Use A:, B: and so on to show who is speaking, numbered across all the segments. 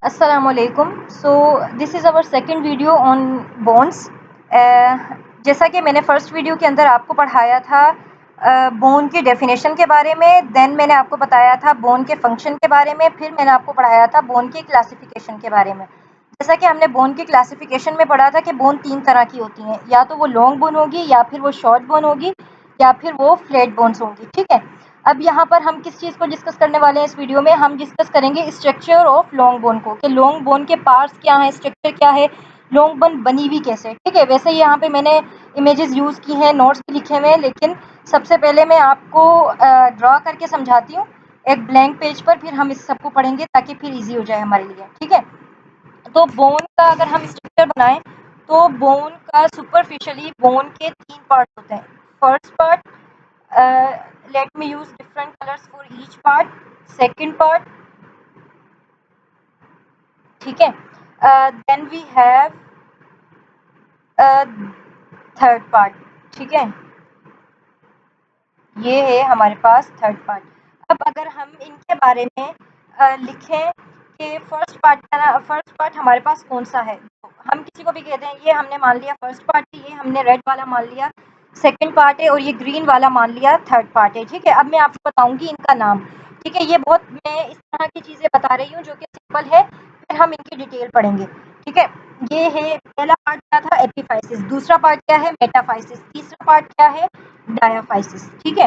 A: अस्सलामुअलैकुम। So this is our second video on bones. जैसा कि मैंने फ़र्स्ट वीडियो के अंदर आपको पढ़ाया था बोन की डेफिनेशन के बारे में, देन मैंने आपको बताया था बोन के फंक्शन के बारे में, फिर मैंने आपको पढ़ाया था बोन की क्लासिफिकेशन के बारे में। जैसा कि हमने बोन की क्लासिफिकेशन में पढ़ा था कि बोन 3 तरह की होती हैं, या तो वो लॉन्ग बोन होगी, या फिर वो शॉर्ट बोन होगी, या फिर वो फ्लैट बोन्स होंगी। ठीक है, अब यहाँ पर हम किस चीज़ को डिस्कस करने वाले हैं इस वीडियो में? हम डिस्कस करेंगे स्ट्रक्चर ऑफ लॉन्ग बोन को, कि लॉन्ग बोन के पार्ट्स क्या हैं, स्ट्रक्चर क्या है, लॉन्ग बोन बनी हुई कैसे। ठीक है, वैसे यहाँ पे मैंने इमेजेस यूज़ की हैं, नोट्स भी लिखे हुए हैं, लेकिन सबसे पहले मैं आपको ड्रॉ करके समझाती हूँ एक ब्लैंक पेज पर, फिर हम इस सबको पढ़ेंगे ताकि फिर ईजी हो जाए हमारे लिए। ठीक है, तो बोन का अगर हम स्ट्रक्चर बनाएं तो बोन का सुपरफिशियली बोन के 3 पार्ट होते हैं। First part, let me use different colors for each part. Second part, ठीक है, then we have third part. ठीक है, ये है हमारे पास थर्ड पार्ट। अब अगर हम इनके बारे में लिखें कि फर्स्ट पार्ट हमारे पास कौन सा है, तो हम किसी को भी कहते हैं, ये हमने मान लिया फर्स्ट पार्ट है, ये हमने रेड वाला मान लिया सेकंड पार्ट है, और ये ग्रीन वाला मान लिया थर्ड पार्ट है। ठीक है, अब मैं आपको बताऊंगी इनका नाम। ठीक है, ये बहुत मैं इस तरह की चीज़ें बता रही हूँ जो कि सिंपल है, फिर हम इनकी डिटेल पढ़ेंगे। ठीक है, ये है पहला पार्ट क्या था, एपिफाइसिस। दूसरा पार्ट क्या है, मेटाफाइसिस। तीसरा पार्ट क्या है, डायाफाइसिस। ठीक है,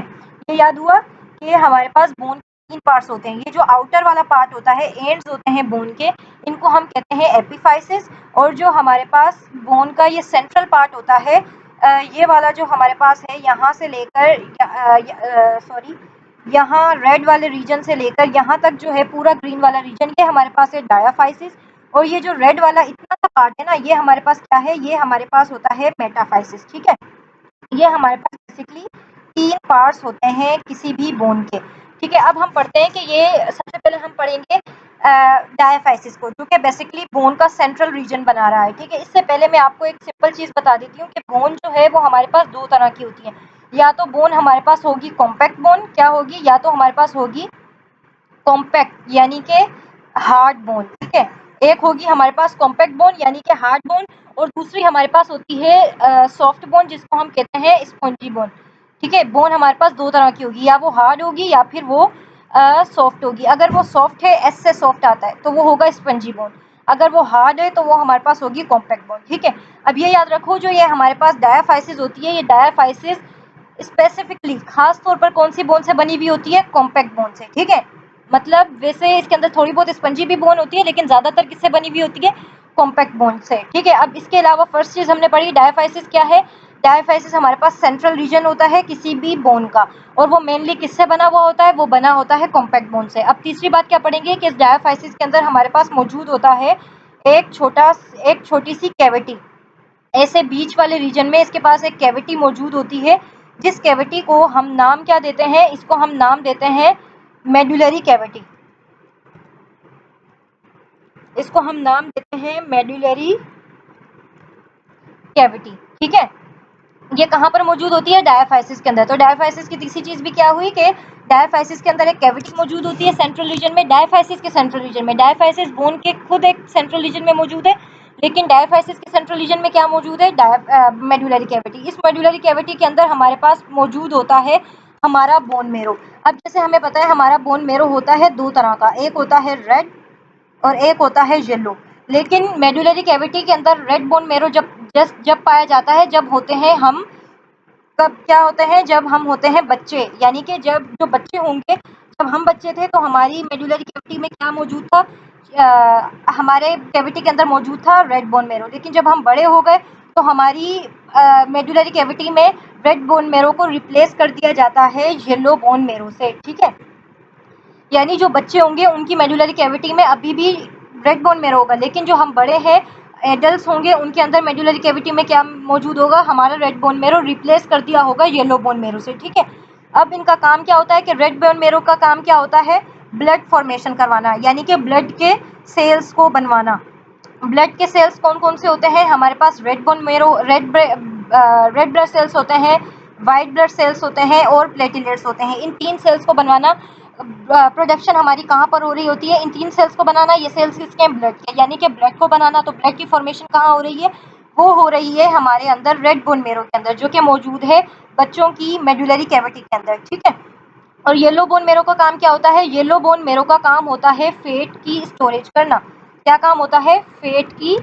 A: ये याद हुआ कि हमारे पास बोन के 3 पार्ट्स होते हैं। ये जो आउटर वाला पार्ट होता है, एंड्स होते हैं बोन के, इनको हम कहते हैं एपिफाइसिस। और जो हमारे पास बोन का ये सेंट्रल पार्ट होता है, ये वाला जो हमारे पास है, यहाँ से लेकर सॉरी, यहाँ रेड वाले रीजन से लेकर यहाँ तक जो है पूरा ग्रीन वाला रीजन, ये हमारे पास है डायाफाइसिस। और ये जो रेड वाला इतना सा पार्ट है ना, ये हमारे पास क्या है, ये हमारे पास होता है मेटाफाइसिस। ठीक है, ये हमारे पास बेसिकली 3 पार्ट्स होते हैं किसी भी बोन के। ठीक है, अब हम पढ़ते हैं कि ये सबसे पहले हम पढ़ेंगे डायाफाइसिस को, जो कि बेसिकली बोन का सेंट्रल रीजन बना रहा है। ठीक है, इससे पहले मैं आपको एक सिंपल चीज़ बता देती हूँ कि बोन जो है वो हमारे पास 2 तरह की होती है। या तो बोन हमारे पास होगी कॉम्पैक्ट बोन, क्या होगी, या तो हमारे पास होगी कॉम्पैक्ट यानी कि हार्ड बोन। ठीक है, एक होगी हमारे पास कॉम्पैक्ट बोन यानी कि हार्ड बोन, और दूसरी हमारे पास होती है सॉफ्ट बोन, जिसको हम कहते हैं स्पॉन्जी बोन। ठीक है, बोन हमारे पास 2 तरह की होगी, या वो हार्ड होगी या फिर वो सॉफ्ट होगी। अगर वो सॉफ्ट है, एस से सॉफ्ट आता है, तो वो होगा स्पंजी बोन। अगर वो हार्ड है तो वो हमारे पास होगी कॉम्पैक्ट बोन। ठीक है, अब ये याद रखो, जो ये हमारे पास डायाफाइसिस होती है, ये डायाफाइसिस स्पेसिफिकली खास तौर पर कौन सी बोन से बनी हुई होती है, कॉम्पैक्ट बोन से। ठीक है, मतलब वैसे इसके अंदर थोड़ी बहुत स्पंजी भी बोन होती है, लेकिन ज्यादातर किससे बनी हुई होती है, कॉम्पैक्ट बोन से। ठीक है, अब इसके अलावा फर्स्ट चीज हमने पढ़ी डायाफाइसिस क्या है। डायाफाइसिस हमारे पास सेंट्रल रीजन होता है किसी भी बोन का, और वो मेनली किससे बना हुआ होता है, वो बना होता है कॉम्पैक्ट बोन से। अब तीसरी बात क्या पढ़ेंगे कि इस डायाफाइसिस के अंदर हमारे पास मौजूद होता है एक छोटी सी कैविटी। ऐसे बीच वाले रीजन में इसके पास एक कैविटी मौजूद होती है, जिस कैविटी को हम नाम क्या देते हैं, इसको हम नाम देते हैं मेडुलरी कैविटी। इसको हम नाम देते हैं मेडुलरी कैविटी। ठीक है, ये कहाँ पर मौजूद होती है, डायाफाइसिस के अंदर। तो डायाफाइसिस की तीसरी चीज भी क्या हुई कि डायाफाइसिस के अंदर एक कैविटी मौजूद होती है सेंट्रल रीजन में। डायाफाइसिस के सेंट्रल रीजन में, डायाफाइसिस बोन के खुद एक सेंट्रल रीजन में मौजूद है, लेकिन डायाफाइसिस के सेंट्रल रीजन में क्या मौजूद है, मेडुलरी कैविटी। इस मेडुलरी कैविटी के अंदर हमारे पास मौजूद होता है हमारा बोन मेरो। अब जैसे हमें पता है हमारा बोन मेरो होता है 2 तरह का, एक होता है रेड और एक होता है येलो। लेकिन मेडुलरी कैविटी के अंदर रेड बोन मेरो जब पाया जाता है, जब होते हैं हम, कब क्या होते हैं, जब हम होते हैं बच्चे, यानी कि जब जो बच्चे होंगे, जब हम बच्चे थे तो हमारी मेडुलरी कैविटी में क्या मौजूद था, हमारे कैविटी के अंदर मौजूद था रेड बोन मेरो। लेकिन जब हम बड़े हो गए तो हमारी मेडुलरी कैविटी में रेड बोन मेरो को रिप्लेस कर दिया जाता है येलो बोन मेरो से। ठीक है, यानी जो बच्चे होंगे उनकी मेडुलरी कैविटी में अभी भी रेड बोन मेरो होगा, लेकिन जो हम बड़े हैं, एडल्ट होंगे, उनके अंदर मेडुलरी कैविटी में क्या मौजूद होगा, हमारा रेड बोन मेरो रिप्लेस कर दिया होगा येलो बोन मेरो से। ठीक है, अब इनका काम क्या होता है कि रेड बोन मेरो का काम क्या होता है, ब्लड फॉर्मेशन करवाना, यानी कि ब्लड के सेल्स को बनवाना। ब्लड के सेल्स कौन कौन से होते हैं हमारे पास, red bone marrow, red blood cells होते हैं, वाइट ब्लड सेल्स होते हैं, और प्लेटिलेट्स होते हैं। इन 3 सेल्स को बनवाना प्रोडक्शन हमारी कहाँ पर हो रही होती है, इन 3 सेल्स को बनाना, ये सेल्स किसके हैं, ब्लड के, यानी कि ब्लड को बनाना, तो ब्लड की फॉर्मेशन कहाँ हो रही है, वो हो रही है हमारे अंदर रेड बोन मेरो के अंदर, जो कि मौजूद है बच्चों की मेडुलरी कैविटी के अंदर, ठीक है। और येलो बोन मेरो का काम क्या होता है, येलो बोन मेरो का काम होता है फैट की स्टोरेज करना। क्या काम होता है, फैट की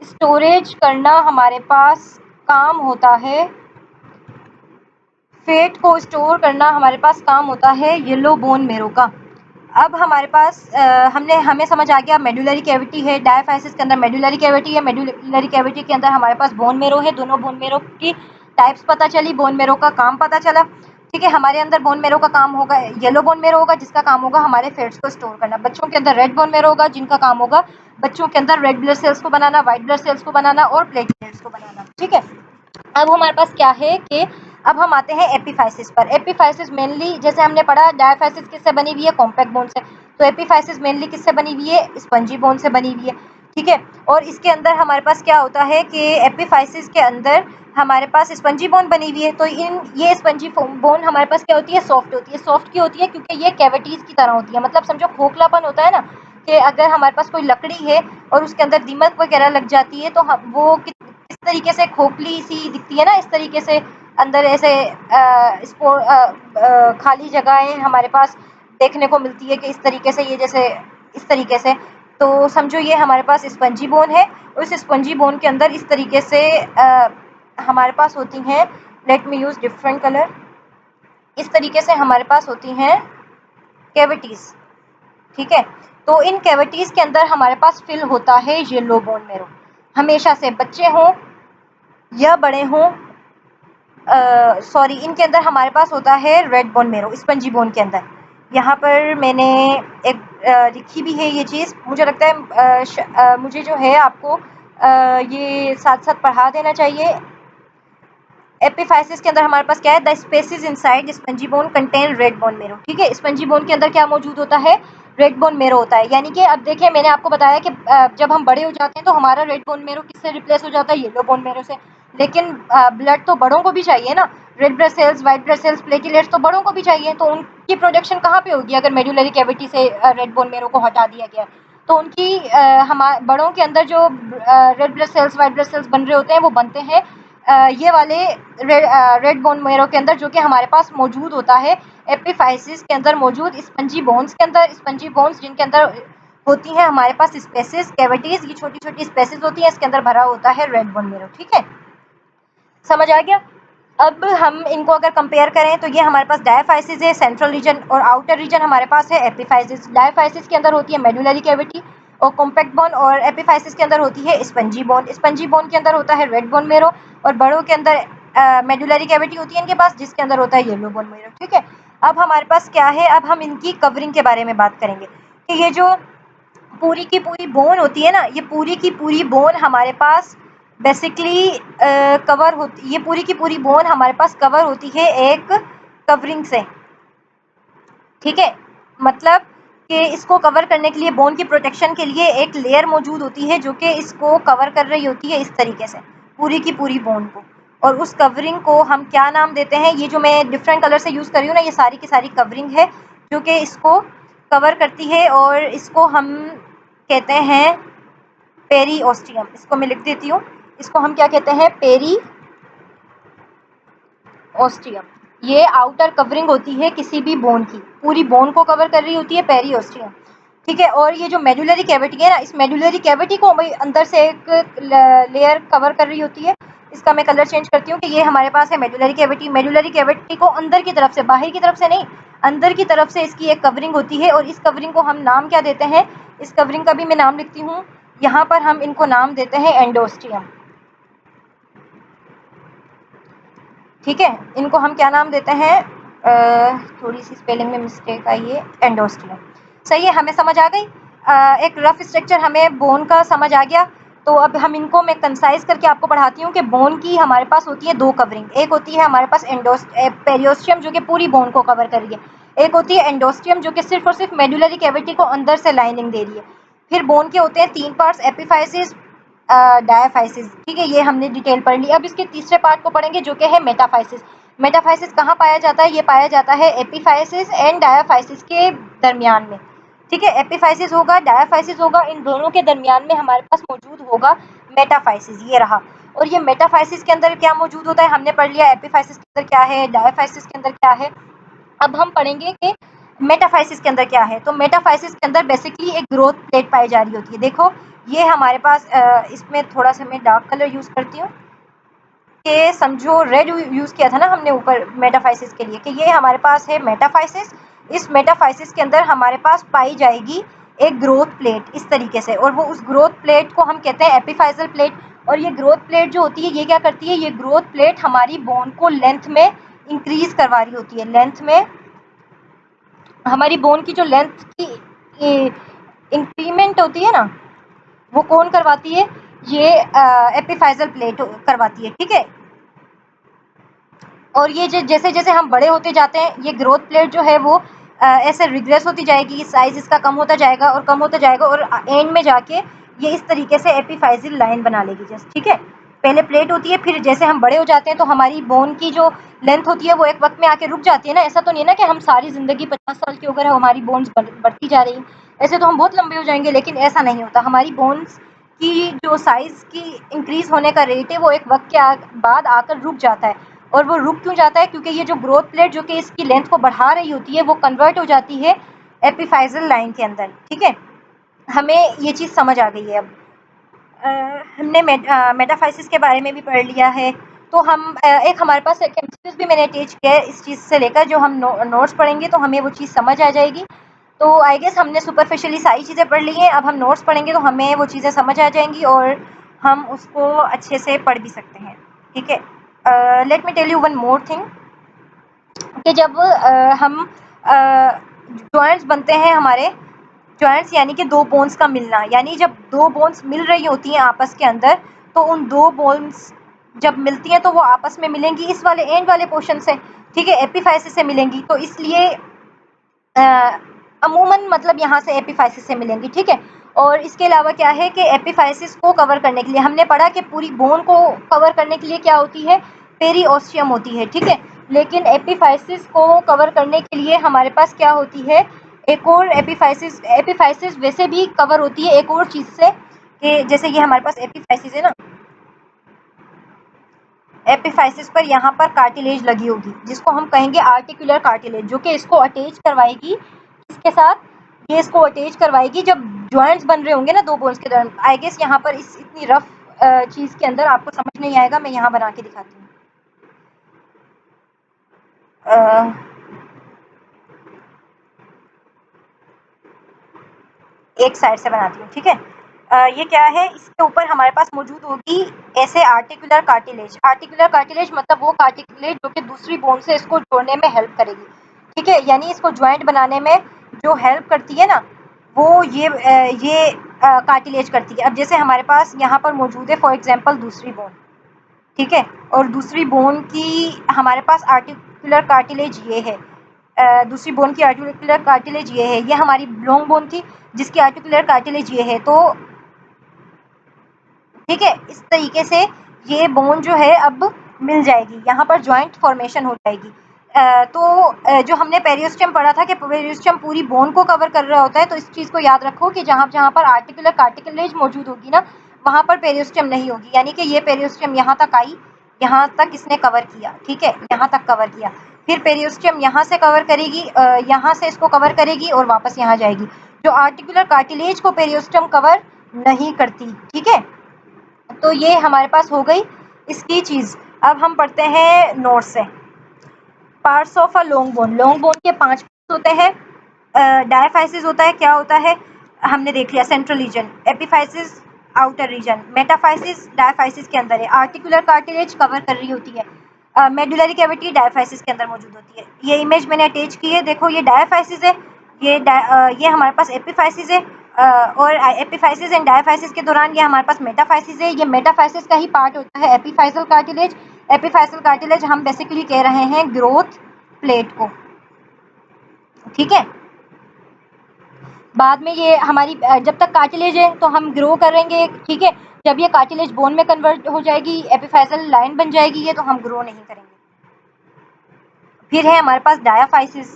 A: स्टोरेज करना हमारे पास काम होता है, फैट को स्टोर करना हमारे पास काम होता है येलो बोन मेरो का। अब हमारे पास हमें समझ आ गया मेडुलरी कैविटी है, डायफाइसिस के अंदर मेडुलरी कैविटी है, मेडुलरी कैविटी के अंदर हमारे पास बोन मेरो है, दोनों बोन मेरो की टाइप्स पता चली, बोन मेरो का काम पता चला, ठीक है। हमारे अंदर बोन मेरो का काम होगा, येलो बोन मेरो होगा जिसका काम होगा हमारे फैट्स को स्टोर करना, बच्चों के अंदर रेड बोन मेरो होगा जिनका काम होगा बच्चों के अंदर रेड ब्लड सेल्स को बनाना, व्हाइट ब्लड सेल्स को बनाना और प्लेटलेट्स को बनाना, ठीक है। अब हमारे पास क्या है कि अब हम आते हैं एपिफाइसिस पर। एपिफाइसिस मेनली जैसे हमने पढ़ा डायफाइसिस किससे बनी हुई है, कॉम्पैक्ट बोन से, तो एपिफाइसिस मेनली किससे बनी हुई है, स्पंजी बोन से बनी हुई है, ठीक है। और इसके अंदर हमारे पास क्या होता है कि एपिफाइसिस के अंदर हमारे पास स्पंजी बोन बनी हुई है, तो ये स्पंजी बोन हमारे पास क्या होती है, सॉफ्ट होती है। सॉफ्ट क्यों होती है, क्योंकि ये कैविटीज की तरह होती है, मतलब समझो खोखलापन होता है ना, कि अगर हमारे पास कोई लकड़ी है और उसके अंदर दीमक वगैरह लग जाती है तो हम वो इस तरीके से खोखली सी दिखती है ना, इस तरीके से अंदर ऐसे खाली जगहें हमारे पास देखने को मिलती है कि इस तरीके से, ये जैसे इस तरीके से, तो समझो ये हमारे पास स्पंजी बोन है, और इस स्पंजी बोन के अंदर इस तरीके से हमारे पास होती हैं, let me use different colour, इस तरीके से हमारे पास होती हैं कैविटीज, ठीक है। तो इन कैविटीज के अंदर हमारे पास फिल होता है येलो बोन मेरो, हमेशा से बच्चे हों या बड़े हों, सॉरी इनके अंदर हमारे पास होता है रेड बोन मेरो, स्पंजी बोन के अंदर। यहाँ पर मैंने एक लिखी भी है ये चीज़, मुझे लगता है मुझे जो है आपको ये साथ साथ पढ़ा देना चाहिए। एपिफाइसिस के अंदर हमारे पास क्या है, the spaces inside spongy bone contain red bone marrow, ठीक है। स्पंजी बोन के अंदर क्या मौजूद होता है, रेड बोन मेरो होता है, यानी कि अब देखिए मैंने आपको बताया कि जब हम बड़े हो जाते हैं तो हमारा रेड बोन मेरो किससे रिप्लेस हो जाता है, येलो बोन मेरो से, लेकिन ब्लड तो बड़ों को भी चाहिए ना, red blood sales, white blood cells, platelets तो बड़ों को भी चाहिए, तो उनकी प्रोडक्शन कहाँ पे होगी अगर मेडुलरी कैविटी से रेड बोन मेरो को हटा दिया गया, तो उनकी हमारे बड़ों के अंदर जो red blood sales, white blood cells बन रहे होते हैं वो बनते हैं ये वाले रेड बोन मेरो के अंदर, जो कि हमारे पास मौजूद होता है एपिफाइसिस के अंदर मौजूद स्पंजी बोन्स के अंदर। स्पंजी बोन्स जिनके अंदर होती हैं हमारे पास स्पेसिस, कैविटीज, ये छोटी छोटी स्पेसिस होती हैं, इसके अंदर भरा होता है रेड बोन मेरो, ठीक है, समझ आ गया। अब हम इनको अगर कंपेयर करें तो ये हमारे पास डायफाइसिस है, सेंट्रल रीजन, और आउटर रीजन हमारे पास है एपिफाइसिस। डायफाइसिस के अंदर होती है मेडुलरी कैविटी और कॉम्पैक्ट बोन, और एपिफाइसिस के अंदर होती है स्पंजी बोन। स्पंजी बोन के अंदर होता है रेड बोन मेरो, और बड़ों के अंदर मेडुलरी कैविटी होती है इनके पास, जिसके अंदर होता है येलो बोन मेरो, ठीक है। अब हमारे पास क्या है, अब हम इनकी कवरिंग के बारे में बात करेंगे कि ये जो पूरी की पूरी बोन होती है ना, ये पूरी की पूरी बोन हमारे पास बेसिकली कवर होती, ये पूरी की पूरी बोन हमारे पास कवर होती है एक कवरिंग से, ठीक है। मतलब कि इसको कवर करने के लिए, बोन की प्रोटेक्शन के लिए एक लेयर मौजूद होती है जो कि इसको कवर कर रही होती है इस तरीके से पूरी की पूरी बोन को, और उस कवरिंग को हम क्या नाम देते हैं, ये जो मैं डिफरेंट कलर से यूज़ कर रही हूँ ना, ये सारी की सारी कवरिंग है जो कि इसको कवर करती है, और इसको हम कहते हैं पेरी ऑस्टियम। इसको मैं लिख देती हूँ, इसको हम क्या कहते हैं, पेरी ऑस्टियम। ये आउटर कवरिंग होती है किसी भी बोन की, पूरी बोन को कवर कर रही होती है पेरी ऑस्टियम, ठीक है। और ये जो मेडुलरी कैविटी है ना, इस मेडुलरी कैविटी को अंदर से एक लेयर कवर कर रही होती है। इसका मैं कलर चेंज करती हूँ कि ये हमारे पास है मेडुलरी कैविटी। मेडुलरी कैविटी को अंदर की तरफ से, बाहर की तरफ से नहीं, अंदर की तरफ से इसकी एक कवरिंग होती है, और इस कवरिंग को हम नाम क्या देते हैं, इस कवरिंग का भी मैं नाम लिखती हूँ, यहाँ पर हम इनको नाम देते हैं एंडोस्टियम, ठीक है। इनको हम क्या नाम देते हैं, थोड़ी सी स्पेलिंग में मिस्टेक आई है, एंडोस्टियम, सही है, हमें समझ आ गई। एक रफ स्ट्रक्चर हमें बोन का समझ आ गया। तो अब हम इनको मैं कंसाइज करके आपको पढ़ाती हूँ कि बोन की हमारे पास होती है दो कवरिंग, एक होती है हमारे पास पेरियोस्टियम जो कि पूरी बोन को कवर कर रही है, एक होती है एंडोस्टियम जो कि सिर्फ और सिर्फ मेडुलरी कैविटी को अंदर से लाइनिंग दे रही है। फिर बोन के होते हैं तीन पार्ट्स, एपिफाइसिस, डायफाइसिस, ठीक है, ये हमने डिटेल पढ़ ली। अब इसके तीसरे पार्ट को पढ़ेंगे जो कि है मेटाफाइसिस। मेटाफाइसिस कहाँ पाया जाता है? ये पाया जाता है एपिफाइसिस एंड डायाफाइसिस के दरमियान में, ठीक है। एपिफाइसिस होगा, डायाफाइसिस होगा, इन दोनों के दरमियान में हमारे पास मौजूद होगा मेटाफाइसिस, ये रहा। और ये मेटाफाइसिस के अंदर क्या मौजूद होता है? हमने पढ़ लिया एपिफाइसिस के अंदर क्या है, डायाफाइसिस के अंदर क्या है। अब हम पढ़ेंगे कि मेटाफाइसिस के अंदर क्या है। तो मेटाफाइसिस के अंदर बेसिकली एक ग्रोथ प्लेट पाई जा रही होती है। देखो ये हमारे पास इसमें थोड़ा सा मैं डार्क कलर यूज करती हूँ कि समझो रेड यूज किया था ना हमने ऊपर मेटाफाइसिस के लिए, कि ये हमारे पास है मेटाफाइसिस। इस मेटाफाइसिस के अंदर हमारे पास पाई जाएगी एक ग्रोथ प्लेट इस तरीके से, और वो उस ग्रोथ प्लेट को हम कहते हैं एपिफाइजल प्लेट। और ये ग्रोथ प्लेट जो होती है ये क्या करती है? ये ग्रोथ प्लेट हमारी बोन को लेंथ में इंक्रीज करवा रही होती है। लेंथ में हमारी बोन की जो लेंथ की इंक्रीमेंट होती है ना, वो कौन करवाती है? ये एपिफाइजल प्लेट करवाती है, ठीक है। और ये जैसे जैसे हम बड़े होते जाते हैं ये ग्रोथ प्लेट जो है वो ऐसे रिग्रेस होती जाएगी, साइज इसका कम होता जाएगा और कम होता जाएगा, और एंड में जाके ये इस तरीके से एपिफाइजल लाइन बना लेगी जस्ट, ठीक है। पहले प्लेट होती है, फिर जैसे हम बड़े हो जाते हैं तो हमारी बोन की जो लेंथ होती है वो एक वक्त में आके रुक जाती है ना। ऐसा तो नहीं है ना कि हम सारी जिंदगी 50 साल की होकर हमारी बोन्स बढ़ती जा रही, ऐसे तो हम बहुत लंबे हो जाएंगे, लेकिन ऐसा नहीं होता। हमारी बोन्स की जो साइज की इंक्रीज होने का रेट है वो एक वक्त के बाद आकर रुक जाता है। और वो रुक क्यों जाता है? क्योंकि ये जो ग्रोथ प्लेट जो कि इसकी लेंथ को बढ़ा रही होती है वो कन्वर्ट हो जाती है एपिफाइजल लाइन के अंदर, ठीक है। हमें ये चीज़ समझ आ गई है अब। हमने मेटाफाइसिस के बारे में भी पढ़ लिया है। तो हम एक हमारे पास एक एमसीक्यूज भी मैंने अटैच किया है इस चीज़ से लेकर, जो हम नोट्स पढ़ेंगे तो हमें वो चीज़ समझ आ जाएगी। तो आई गेस हमने सुपरफिशियली सारी चीज़ें पढ़ ली हैं, अब हम नोट्स पढ़ेंगे तो हमें वो चीज़ें समझ आ जाएंगी और हम उसको अच्छे से पढ़ भी सकते हैं, ठीक है। Let me tell you one more thing कि जब हम जॉइंट्स बनते हैं हमारे, जॉइंट्स यानी कि दो बोन्स का मिलना, यानी जब दो बोन्स मिल रही होती हैं आपस के अंदर, तो उन दो बोन्स जब मिलती हैं तो वो आपस में मिलेंगी इस वाले एंड वाले पोर्शन से, ठीक है, एपिफाइसिस से मिलेंगी। तो इसलिए अमूमन मतलब यहाँ से एपिफाइसिस से मिलेंगी, ठीक है। और इसके अलावा क्या है कि एपिफाइसिस को कवर करने के लिए हमने पढ़ा कि पूरी बोन को कवर करने के लिए क्या होती है? पेरीओस्टियम होती है, ठीक है। लेकिन एपिफाइसिस को कवर करने के लिए हमारे पास क्या होती है? एक और एपिफाइसिस वैसे भी कवर होती है एक और चीज़ से, कि जैसे ये हमारे पास एपिफाइसिस है ना, एपिफाइसिस पर यहाँ पर कार्टिलेज लगी होगी जिसको हम कहेंगे आर्टिकुलर कार्टिलेज, जो कि इसको अटैच करवाएगी इसके साथ, ये इसको अटैच करवाएगी जब जॉइंट्स बन रहे होंगे ना दो बोन्स के दौरान। आई गेस यहाँ पर इस इतनी रफ चीज़ के अंदर आपको समझ नहीं आएगा, मैं यहाँ बना के दिखाती हूँ। एक साइड से बनाती हूँ, ठीक है। ये क्या है? इसके ऊपर हमारे पास मौजूद होगी ऐसे आर्टिकुलर कार्टिलेज। आर्टिकुलर कार्टिलेज मतलब वो कार्टिलेज जो कि दूसरी बोन से इसको जोड़ने में हेल्प करेगी, ठीक है, यानी इसको ज्वाइंट बनाने में जो हेल्प करती है ना, वो ये कार्टिलेज करती है। अब जैसे हमारे पास यहाँ पर मौजूद है फॉर एग्जाम्पल दूसरी बोन, ठीक है, और दूसरी बोन की हमारे पास आर्टिकुलर कार्टिलेज ये है, दूसरी बोन की आर्टिकुलर कार्टिलेज ये है, ये हमारी लॉन्ग बोन थी जिसकी आर्टिकुलर कार्टिलेज ये है। तो ठीक है, इस तरीके से ये बोन जो है अब मिल जाएगी, यहाँ पर जॉइंट फॉर्मेशन हो जाएगी। तो जो हमने पेरियोस्टियम पढ़ा था कि पेरियोस्टियम पूरी बोन को कवर कर रहा होता है, तो इस चीज़ को याद रखो कि जहाँ जहाँ पर आर्टिकुलर कार्टिलेज मौजूद होगी ना, वहाँ पर पेरियोस्टियम नहीं होगी, यानी कि ये पेरियोस्टियम यहाँ तक आई, यहाँ तक इसने कवर किया, ठीक है, यहाँ तक कवर किया, फिर पेरियोस्टियम यहाँ से कवर करेगी, यहाँ से इसको कवर करेगी और वापस यहाँ जाएगी। जो आर्टिकुलर कार्टिलेज को पेरियोस्टियम कवर नहीं करती, ठीक है। तो ये हमारे पास हो गई इसकी चीज़। अब हम पढ़ते हैं नोट से। Parts of a long bone, long bone के 5 पार्ट्स होते हैं। डायफाइसिस होता है, क्या होता है हमने देख लिया, central region, epiphysis outer region, metaphysis diaphysis के अंदर है, आर्टिकुलर कार्टिलेज कवर कर रही होती है, मेडुलरी कैविटी डायफाइसिस के अंदर मौजूद होती है। ये इमेज मैंने अटैच की है, देखो ये डायफाइसिस है, ये हमारे पास एपिफाइसिस है, और एपिफाइसिस एंड डायफाइसिस के दौरान ये हमारे पास मेटाफाइसिस है। ये मेटाफाइसिस का ही पार्ट होता है एपिफाइसल कार्टिलेज। एपिफाइसल कार्टिलेज हम बेसिकली कह रहे हैं ग्रोथ प्लेट को, ठीक है। बाद में ये हमारी जब तक कार्टिलेज है तो हम ग्रो करेंगे, ठीक है, जब ये कार्टिलेज बोन में कन्वर्ट हो जाएगी, एपिफाइसल लाइन बन जाएगी ये, तो हम ग्रो नहीं करेंगे। फिर है हमारे पास डायाफाइसिस।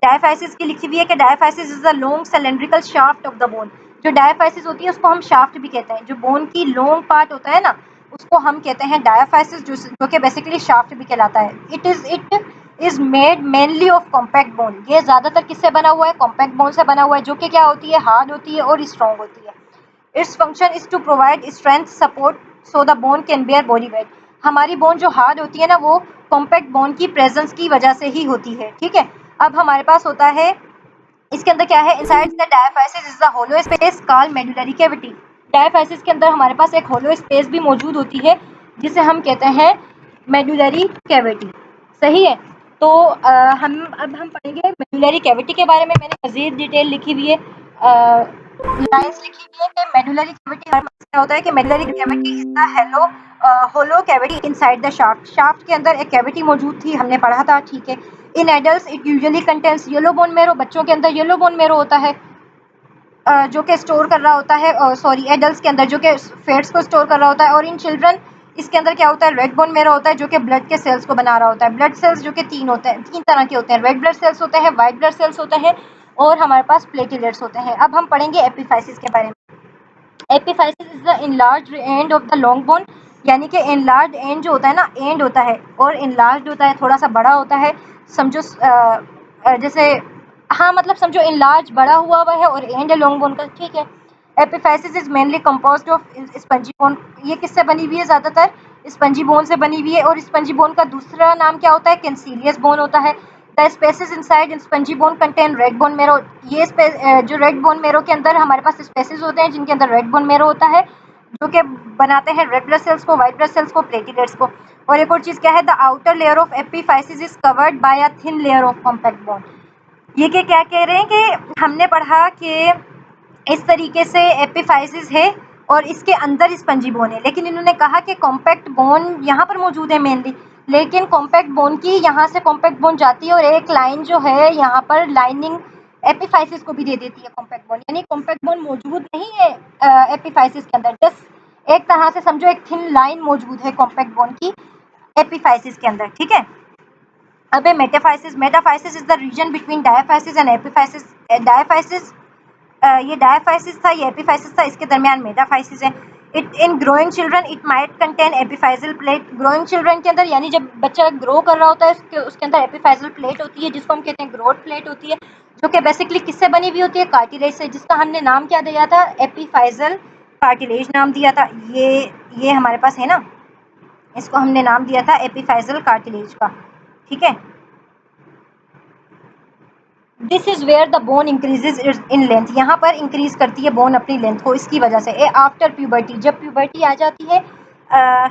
A: डायाफाइसिस की लिखी हुई है कि diaphysis is the long cylindrical shaft of the bone. जो डायाफाइसिस होती है उसको हम शाफ्ट भी कहते हैं। जो बोन की लॉन्ग पार्ट होता है ना, उसको हम कहते हैं डायाफाइसिस, जो कि बेसिकली शाफ्ट भी कहलाता है। It is made mainly of compact bone. ये ज्यादातर किससे बना हुआ है? कॉम्पैक्ट बोन से बना हुआ है, जो कि क्या होती है? हार्ड होती है और स्ट्रॉन्ग होती है। Its function is to provide strength support so the bone can bear body weight. हमारी बोन जो हार्ड होती है ना, वो कॉम्पैक्ट बोन की प्रेजेंस की वजह से ही होती है। ठीक है, अब हमारे पास होता है इसके अंदर क्या है? Inside the diaphysis is the hollow space called medullary cavity. Diaphysis के अंदर हमारे पास एक होलो स्पेस भी मौजूद होती है, जिसे हम कहते हैं मेडुलरी कैविटी। सही है। तो हम पढ़ेंगे मेडुलरी कैविटी के बारे में। मैंने मजीद डिटेल लिखी हुई है, लाइंस लिखी हुई है कि मेडुलरी कैविटी हर क्या होता है कि medullary cavity is the hello hollow cavity inside the shaft. Shaft के अंदर एक कैविटी मौजूद थी, हमने पढ़ा था। ठीक है। In adults it usually contains yellow bone marrow. बच्चों के अंदर येलो बोन मैरो होता है, जो कि स्टोर कर रहा होता है, सॉरी एडल्ट्स के अंदर जो कि फैट्स को स्टोर कर रहा होता है। और इन चिल्ड्रन इसके अंदर क्या होता है? रेड बोन मैरो होता है, जो कि ब्लड के सेल्स को बना रहा होता है। ब्लड सेल्स जो कि तीन तरह के होते हैं। रेड ब्लड सेल्स होते हैं, व्हाइट ब्लड सेल्स होते हैं, और हमारे पास प्लेटलेट्स होते हैं। अब हम पढ़ेंगे एपिफाइसिस के बारे में। Epiphysis is the enlarge end of the long bone. यानी कि इनलार्ज एंड जो होता है ना, एंड होता है और इनलार्ज होता है, थोड़ा सा बड़ा होता है। समझो जैसे, हाँ मतलब समझो इनलार्ज बड़ा हुआ है और एंड है लॉन्ग बोन का। ठीक है। Epiphysis is mainly composed of spongy bone. ये किससे बनी हुई है? ज्यादातर स्पंजी बोन से बनी हुई है। और स्पंजी बोन का दूसरा नाम क्या होता है? कैंसिलियस बोन होता है। The spaces inside spongy bone contain red bone marrow. ये जो रेड बोन मैरो के अंदर हमारे पास स्पेसेस होते हैं, जिनके अंदर रेड बोन मैरो होता है, जो कि बनाते हैं रेड ब्लड सेल्स को, व्हाइट ब्लड सेल्स को, प्लेटलेट्स को। और एक और चीज क्या है? The outer layer of epiphysis is covered by a thin layer of compact bone. ये क्या कह रहे हैं कि हमने पढ़ा कि इस तरीके से एपिफाइसिस है और इसके अंदर स्पंजी बोन है, लेकिन इन्होंने कहा कि कॉम्पैक्ट बोन यहाँ पर मौजूद है मेनली। लेकिन कॉम्पैक्ट बोन की यहाँ से कॉम्पैक्ट बोन जाती है और एक लाइन जो है यहाँ पर लाइनिंग एपिफाइसिस को भी दे देती है कॉम्पैक्ट बोन। यानी कॉम्पैक्ट बोन मौजूद नहीं है एपिफाइसिस के अंदर। जस्ट एक तरह से समझो एक थिन लाइन मौजूद है कॉम्पैक्ट बोन की एपिफाइसिस के अंदर। ठीक है। अब है metaphysis. Metaphysis is the region between diaphysis and epiphysis. Diaphysis ये डायाफाइसिस था, ये एपिफाइसिस था, इसके दरमियान मेटाफाइसिस है। It in growing children it might contain epiphyseal plate. Growing children के अंदर, यानी जब बच्चा ग्रो कर रहा होता है, उसके अंदर एपिफाइजल प्लेट होती है, जिसको हम कहते हैं ग्रोथ प्लेट होती है, जो कि बेसिकली किससे बनी हुई होती है? कार्टिलेज से, जिसका हमने नाम क्या दिया था? एपिफाइजल कार्टिलेज नाम दिया था। ये हमारे पास है ना, इसको हमने नाम दिया था एपिफाइजल कार्टिलेज का। ठीक है। This is where the bone increases in length. यहाँ पर इंक्रीज करती है बोन अपनी लेंथ को, इसकी वजह से। आफ्टर प्यूबर्टी, जब प्यूबर्टी आ जाती है,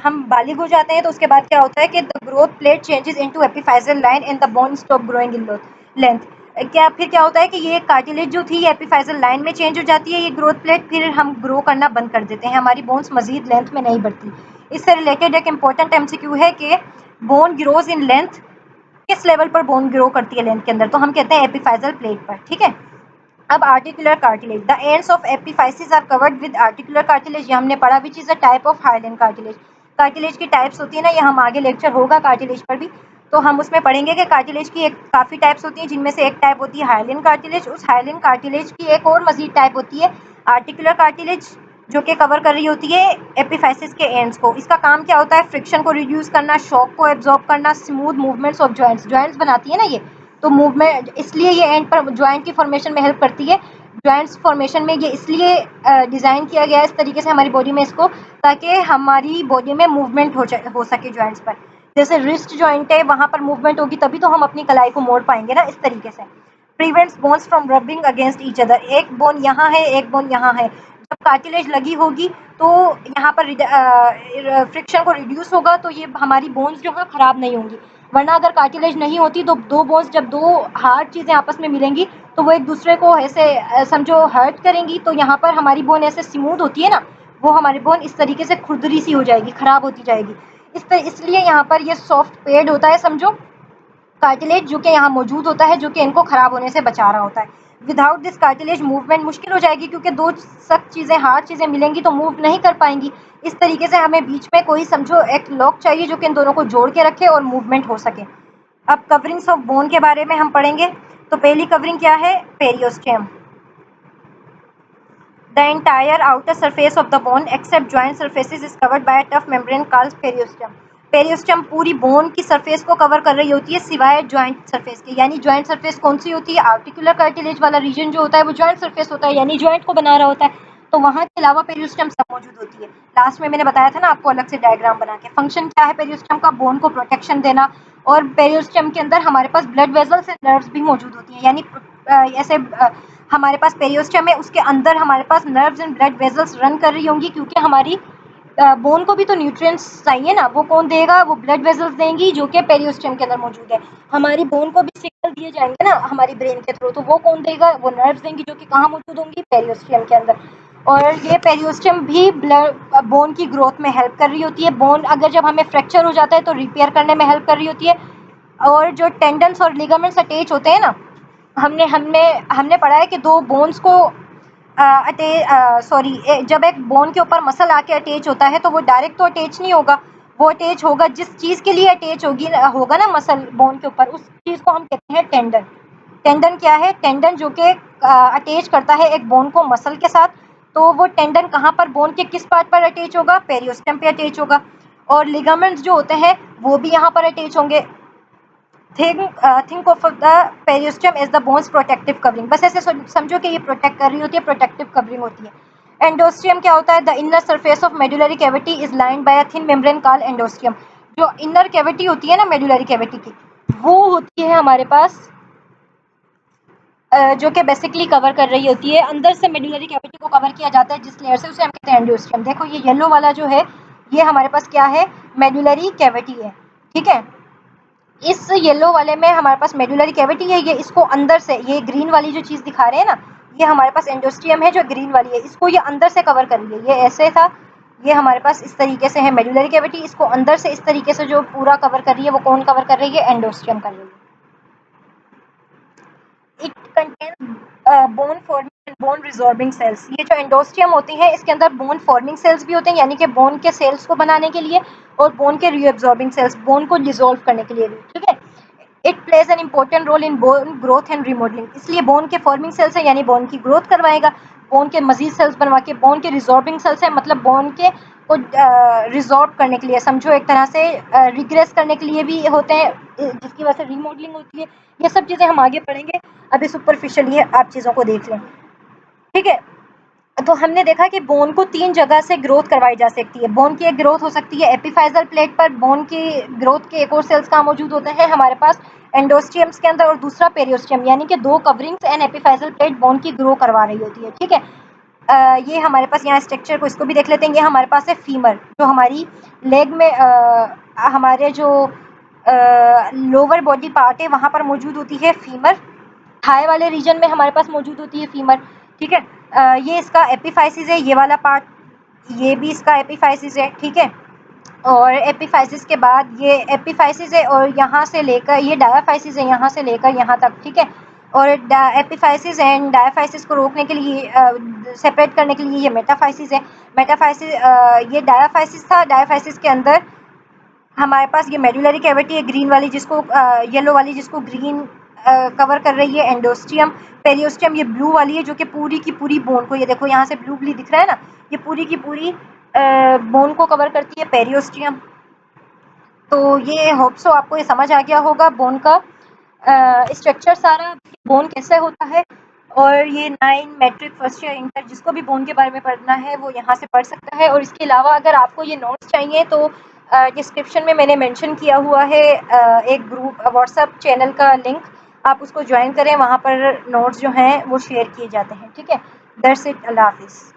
A: हम बालिग हो जाते हैं, तो उसके बाद क्या होता है कि the growth plate changes into epiphyseal line and the bone stop growing in length. क्या होता है कि ये कार्टिलेज जो थी एपिफाइजल लाइन में चेंज हो जाती है, ये ग्रोथ प्लेट, फिर हम ग्रो करना बंद कर देते हैं, हमारी बोन्स मजीद लेंथ में नहीं बढ़ती। इससे रिलेटेड एक इंपॉर्टेंट एमसीक्यू है कि बोन ग्रोज इन लेंथ, किस लेवल पर बोन ग्रो करती है लेंथ के अंदर? तो हम कहते हैं एपिफाइजल प्लेट पर। ठीक है। अब articular cartilage. The ends of epiphysis are covered with articular cartilage. ये हमने पढ़ा, which is a type of hyaline cartilage. Cartilage की टाइप्स होती है ना, ये हम आगे लेक्चर होगा कार्टिलेज पर भी, तो हम उसमें पढ़ेंगे कि कार्टिलेज की एक काफ़ी टाइप्स होती हैं, जिनमें से एक टाइप होती है हाइलेन कार्टिलेज। उस हाइलेन कार्टिलेज की एक और मजीद टाइप होती है आर्टिकुलर कार्टिलेज, जो कि कवर कर रही होती है एपिफाइसिस के एंड्स को। इसका काम क्या होता है? फ्रिक्शन को रिड्यूस करना, शॉक को एब्जॉर्ब करना, smooth movements of joints. Joints बनाती है ना ये, तो मूवमेंट, इसलिए ये एंड पर जॉइंट की फॉर्मेशन में हेल्प करती है। जॉइंट्स फॉर्मेशन में ये इसलिए डिज़ाइन किया गया है इस तरीके से हमारी बॉडी में इसको, ताकि हमारी बॉडी में मूवमेंट हो सके जॉइंट्स पर। जैसे रिस्ट जॉइंट है, वहाँ पर मूवमेंट होगी तभी तो हम अपनी कलाई को मोड़ पाएंगे ना, इस तरीके से। Prevents bones from rubbing against each other. एक बोन यहाँ है, एक बोन यहाँ है, जब कार्टिलेज लगी होगी तो यहाँ पर फ्रिक्शन को रिड्यूस होगा, तो ये हमारी बोन्स जो है ख़राब नहीं होंगी। वरना अगर कार्टिलेज नहीं होती तो दो बोन्स, जब दो हार्ड चीज़ें आपस में मिलेंगी तो वो एक दूसरे को ऐसे समझो हर्ट करेंगी, तो यहाँ पर हमारी बोन ऐसे स्मूथ होती है ना, वो हमारी बोन इस तरीके से खुरदरी सी हो जाएगी, ख़राब होती जाएगी। इसलिए यहाँ पर ये सॉफ्ट पेड होता है, समझो कार्टिलेज, जो कि यहाँ मौजूद होता है, जो कि इनको खराब होने से बचा रहा होता है। विदाउट दिस कार्टिलेज मूवमेंट मुश्किल हो जाएगी, क्योंकि दो सख्त चीज़ें, हार्ड चीज़ें मिलेंगी तो मूव नहीं कर पाएंगी। इस तरीके से हमें बीच में कोई समझो एक लॉक चाहिए, जो कि इन दोनों को जोड़ के रखे और मूवमेंट हो सके। अब कवरिंग्स ऑफ बोन के बारे में हम पढ़ेंगे। तो पहली कवरिंग क्या है? Periosteum. The entire outer surface of the bone except joint surfaces is covered by a tough membrane called periosteum. Periosteum पूरी बोन की सरफेस को कवर कर रही होती है सिवाय ज्वाइंट सरफेस के। यानी ज्वाइंट सरफेस कौन सी होती है? आर्टिकुलर कार्टिलेज वाला रीजन जो होता है वो ज्वाइंट सरफेस होता है, यानी ज्वाइंट को बना रहा होता है। तो वहां के अलावा पेरियोस्टियम सब मौजूद होती है। लास्ट में मैंने बताया था ना आपको अलग से डायग्राम बना के। फंक्शन क्या है पेरियोस्टियम का? बोन को प्रोटेक्शन देना। और पेरियोस्टियम के अंदर हमारे पास ब्लड वेजल्स एंड नर्व्स भी मौजूद होती है। यानी ऐसे हमारे पास पेरियोस्टियम है, उसके अंदर हमारे पास nerves and blood vessels run कर रही होंगी, क्योंकि हमारी बोन को भी तो न्यूट्रिएंट्स चाहिए ना। वो कौन देगा? वो ब्लड वेजल्स देंगी, जो कि पेरियोस्टियम के अंदर मौजूद है। हमारी बोन को भी सिग्नल दिए जाएंगे ना हमारी ब्रेन के थ्रू, तो वो कौन देगा? वो नर्व्स देंगी, जो कि कहाँ मौजूद होंगी? पेरियोस्टियम के अंदर। और ये पेरियोस्टियम भी ब्लड बोन की ग्रोथ में हेल्प कर रही होती है। बोन अगर जब हमें फ्रैक्चर हो जाता है तो रिपेयर करने में हेल्प कर रही होती है। और जो टेंडन्स और लिगामेंट्स अटैच होते हैं ना, हमने हमने हमने पढ़ा है कि दो बोन्स को जब एक बोन के ऊपर मसल आके अटैच होता है तो वो डायरेक्ट तो अटैच नहीं होगा, वो अटैच होगा जिस चीज के लिए अटैच होगा ना मसल बोन के ऊपर, उस चीज को हम कहते हैं टेंडन। टेंडन क्या है? टेंडन जो कि अटैच करता है एक बोन को मसल के साथ। तो वो टेंडन कहाँ पर, बोन के किस पार्ट पर अटैच होगा? पेरियोस्टम पे अटैच होगा। और लिगामेंट्स जो होते हैं वो भी यहाँ पर अटैच होंगे। Think of the periosteum as the bone's protective covering. बस ऐसे समझो कि ये प्रोटेक्ट कर रही होती है, प्रोटेक्टिव कवरिंग होती है। एंडोस्टियम क्या होता है? The inner surface of medullary cavity is lined by a thin membrane called endosteum. जो इनर कैविटी होती है ना मेडुलरी कैविटी की, वो होती है हमारे पास जो कि बेसिकली कवर कर रही होती है। अंदर से मेडुलरी कैविटी को कवर किया जाता है जिस लेयर से, उसे हम कहते हैं एंडोस्टियम। देखो ये येलो वाला जो है, ये हमारे पास क्या है? मेडुलरी कैविटी है, ठीक है। इस येलो वाले में हमारे पास मेडुलरी कैविटी है, ये इसको अंदर से, ये ग्रीन वाली जो चीज दिखा रहे हैं ना, ये हमारे पास एंडोस्टियम है जो ग्रीन वाली है, इसको ये अंदर से कवर कर रही है। ये ऐसे था, ये हमारे पास इस तरीके से है मेडुलरी कैविटी, इसको अंदर से इस तरीके से जो पूरा कवर कर रही है वो कौन कवर कर रही है? एंडोस्टियम कर रही है। It contains bone forming and bone resorbing cells. ये जो एंडोस्टियम होती है इसके अंदर बोन फॉर्मिंग सेल्स भी होते हैं, यानी कि बोन के सेल्स को बनाने के लिए, और बोन के रीअब्सॉर्बिंग सेल्स, बोन को डिसॉल्व करने के लिए भी, ठीक है। It plays an important role in bone growth and remodelling. इसलिए बोन के फॉर्मिंग सेल्स है, यानी बोन की ग्रोथ करवाएगा, बोन के मजीद सेल्स बनवा के। बोन के रिजॉर्बिंग सेल्स है, मतलब बोन के को रिजॉर्ब करने के लिए, समझो एक तरह से रिग्रेस करने के लिए भी होते हैं, जिसकी वजह से रिमॉडलिंग होती है। ये सब चीज़ें हम आगे पढ़ेंगे, अभी सुपरफिशियल ये आप चीज़ों को देख लें, ठीक है। तो हमने देखा कि बोन को 3 जगह से ग्रोथ करवाई जा सकती है। बोन की एक ग्रोथ हो सकती है एपिफाइजल प्लेट पर, बोन की ग्रोथ के एक और सेल्स कहाँ मौजूद होते हैं हमारे पास? एंडोस्टियम्स के अंदर, और दूसरा पेरियोस्टियम, यानी कि 2 कवरिंग्स एंड एपिफाइजल प्लेट बोन की ग्रो करवा रही होती है, ठीक है। ये हमारे पास यहाँ स्ट्रक्चर को, इसको भी देख लेते हैं। ये हमारे पास है फीमर, जो हमारी लेग में हमारे जो लोअर बॉडी पार्ट है वहाँ पर मौजूद होती है फीमर। थाई वाले रीजन में हमारे पास मौजूद होती है फीमर, ठीक है। ये इसका एपिफाइसिस है, ये वाला पार्ट, ये भी इसका एपिफाइसिस है, ठीक है। और एपिफाइसिस के बाद ये एपिफाइसिस है, और यहाँ से लेकर ये डायाफाइसिस है, यहाँ से लेकर यहाँ तक, ठीक है। और एपिफाइसिस एंड डायाफाइसिस को रोकने के लिए, सेपरेट करने के लिए ये मेटाफाइसिस है। मेटाफाइसिस, ये डायाफाइसिस था। डायाफाइसिस के अंदर हमारे पास ये मेडुलरी कैविटी है ग्रीन वाली, जिसको येलो वाली जिसको ग्रीन कवर कर रही है एंडोस्टियम। पेरियोस्टियम ये ब्लू वाली है, जो कि पूरी की पूरी बोन को, ये देखो यहाँ से ब्लू ब्लू दिख रहा है ना, ये पूरी की पूरी बोन को कवर करती है पेरियोस्टियम। तो ये होप सो आपको ये समझ आ गया होगा बोन का स्ट्रक्चर सारा, बोन कैसे होता है। और ये 9 मैट्रिक फर्स्ट ईयर इंटर, जिसको भी बोन के बारे में पढ़ना है वो यहाँ से पढ़ सकता है। और इसके अलावा अगर आपको ये नोट्स चाहिए तो डिस्क्रिप्शन में मैंने मेंशन किया हुआ है एक ग्रुप व्हाट्सएप चैनल का लिंक, आप उसको ज्वाइन करें, वहाँ पर नोट्स जो हैं वो शेयर किए जाते हैं, ठीक है। दैट्स इट, अल्लाह हाफिज़।